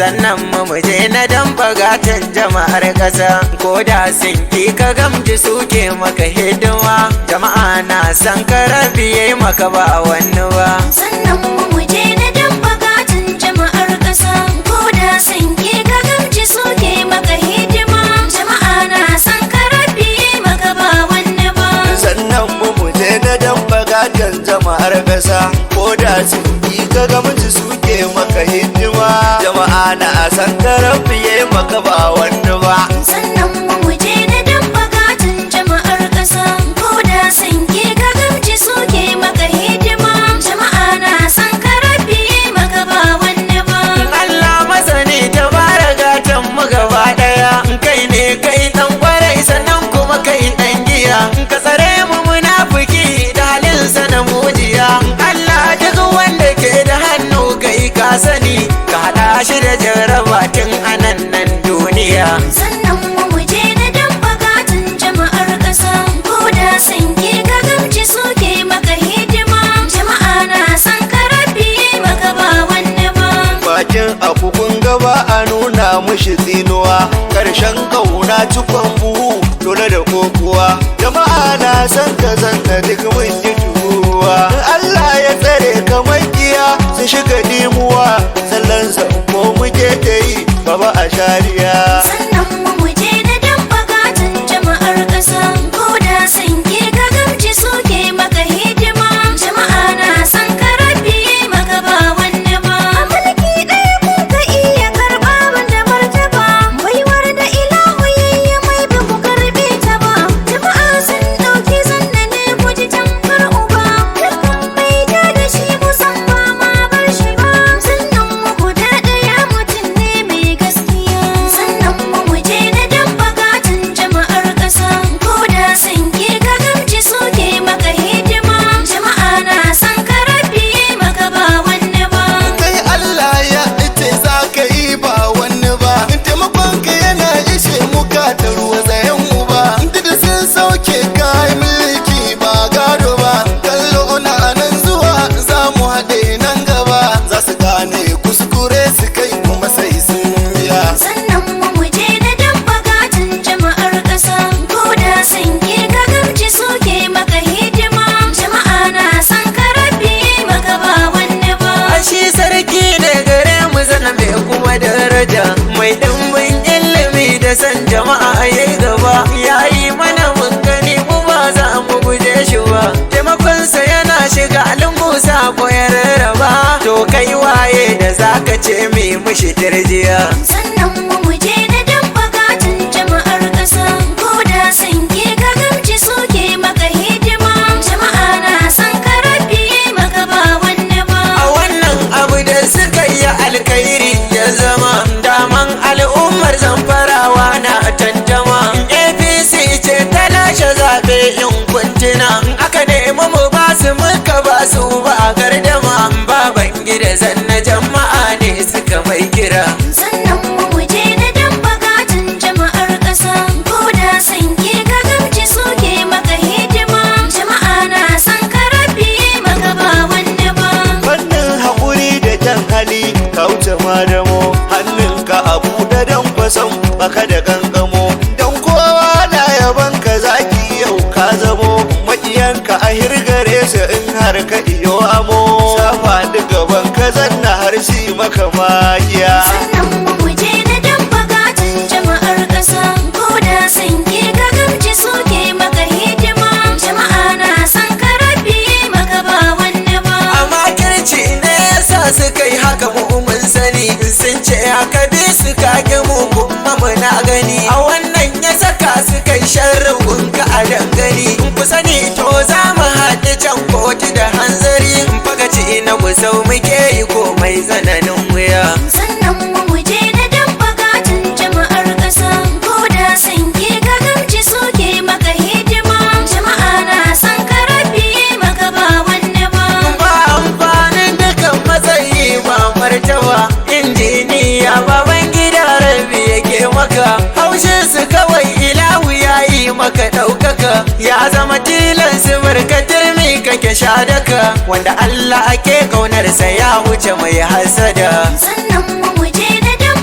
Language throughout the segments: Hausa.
sannan mu je na dan bagatan jama'ar ƙasa. Ko da sun ki ka gamji suke maka hidima, jama'a na san ka rabi yayi maka ba wani ba. Sannan mu je na dan bagatan jama'ar ƙasa. Ko da sun ki ka gamji suke maka hidima, jama'a na san ka rabi yayi maka ba wani ba. Sannan mu je na dan bagatan jama'ar ƙasa. Ko da sun ki ka gamji suke maka hidima, jama'a na san ka rabi yayi maka ba wani ba. Sannan mu je na dan bagatan jama'ar ƙasa. Ko da sun ki ka gamji suke maka hidima, jama'a na san ka rabi yayi maka ba wani ba. Allah masani tabara gatan mu gaba daya, kai ne kai dan kwarai sannan kuma kai dan giya, ka tsare mu munafiki da halin sa na mujiya. Allah duk wanda ke da hannu kai ka sani, ka hada shi da jarraba tun anan nan duniya. Sannan mu je na dan bagatan jama'ar ƙasa. Ko da sun ki ka gamji suke maka hidima, jama'a na san ka rabi yayi maka ba wani ba. Bakin abu kun gaba a nuna mushi tsinuwa, karshen kauna cikon buhu dole da kokuwa, jama'a na san ka zanna duk mun ji turuwa. Allah ya tsare ka makiya su shiga dimuwa, sallansa ko muke ta yi baba a shariya. Sannan mu je na dan bagatan jama'ar ƙasa. Ko da sun ki ka gamji suke maka hidima, jama'a na san ka rabi yayi maka ba wani ba. A mulki ɗaya kun ka iya karɓa wanda martaba, baiwar da ilahu yayi mai ba ku karɓe ta ba. Jama'a sun ɗauki zanna ne ku ji tamkar uba, dukkan mai da shi musamman ma bar shi ba. Sannan mu guda ɗaya mutum ne mai gaskiya. Sannan mu je na dan bagatan jama'ar ƙasa. Ko da sun ki ka gamji suke maka hidima, jama'a na san ka rabi yayi maka ba wani ba. Kai Allah ya ita za ka yi ba wani ba, taimakon ka yana ishe muka da ruwa zayen mu ba, duk sun sauke kayan mulki ba gado ba, kallo na nan zuwa za mu haɗe nan gaba, za su gane kuskure su kai kuma sai sun biya. Sannan mu je na dan bagatan jama'ar ƙasa. Ko da sun ki ka gamji suke maka hidima, jama'a na san ka rabi yayi maka ba wani ba. Shi sarki ne gare mu zana mai kuma daraja, mai dimbin ilimi da san jama'a yayi gaba, yayi mana mun gani mu ba za mu guje shi ba, taimakonsa yana shiga lungu sako ya rarraba, to kai waye da zaka ce mi mushi tirjiya. Sannan mu je na dan bagatan jama'ar ƙasa. Ko da sun ki ka gamji suke maka hidima, jama'a na san ka rabi yayi maka ba wani ba. A wannan abu da suka yi alkhairi ya zama daman al'ummar zamfarawa na tantama, APC ce ta lashe zaɓe in kuntina, aka nemi mu ba su muka ba su ba a gardama, baban gida zanna jama'a ne suka mai kira. Sannan mu je na dan bagatan jama'ar ƙasa. Ko da sun ki ka gamji suke maka hidima, jama'a na san ka rabi yayi maka ba wani ba. Fannin haƙuri da jan hali ka wuce madamo, hannunka a buɗe don kwasan baka da gangamo, don kowa na yaban ka zaki yau ka zamo, maƙiyanka a hirgare su in har ka iyo amo, safa duk gaban ka zanna har si maka magiya. Sannan mu je na dan bagatan jama'ar ƙasa. Ko da sun ki ka gamji suke maka hidima, jama'a na san ka rabi yayi maka ba wani ba. Amma kirci ne yasa suka yi haka mu mun sani, sun ce haka bi su kage mu kuma muna gani, a wannan ya saka suka yi sharrin ka a dangane, ku sani to za mu haɗu can kotu da hanzari, fagaci na gusau muke yi komai tsananin wuya. Sannan mu je na dan bagatan jama'ar ƙasa. Ko da sun ki ka gamji suke maka hidima, jama'a na san ka rabi yayi maka ba wani ba. Ba amfanin dukan matsayi ba martaba, injiniya baban gida rabi yake maka, haushin su kawai ilahu yayi maka ɗaukaka, ya zama tilan su barkatar mi kake sha daka, wanda Allah ake ƙaunarsa ya wuce mai hasada. Sannan mu je na dan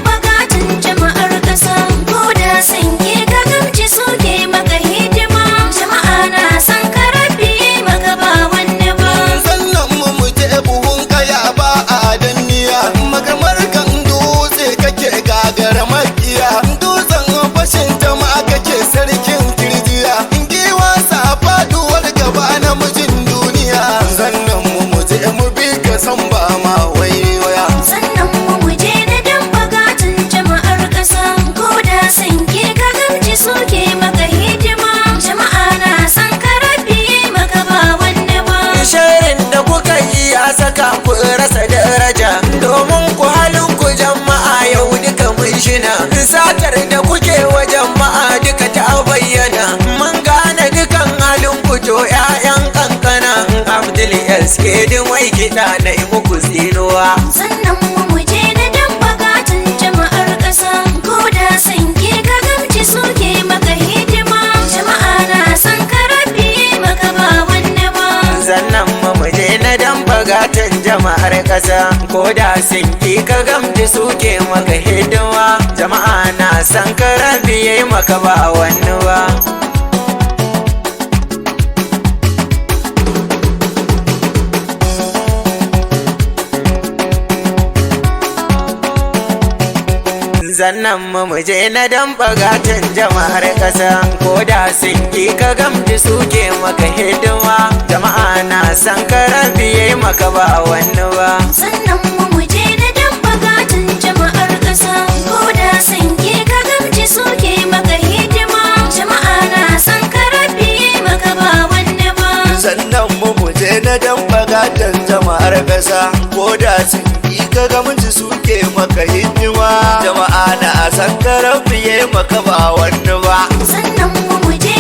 bagatan jama'ar ƙasa ko da sun ki ka gamji suke maka hidima jama'a na san ka rabi yayi maka ba wani ba sannan mu je na dan bagatan jama'ar ƙasa ko da sun ki ka gamji suke maka hidima jama'a na san ka rabi yayi maka ba wani ba sannan mu je na dan bagatan jama'ar ƙasa ko da sun ki ka gamji suke maka hidima jama'a na san ka rabi yayi maka ba wani ba sannan mu je na dan bagatan jama'ar ƙasa ko da sun ki ka gamji suke maka hidima jama'a na san ka rabi yayi maka ba wani ba sannan mu je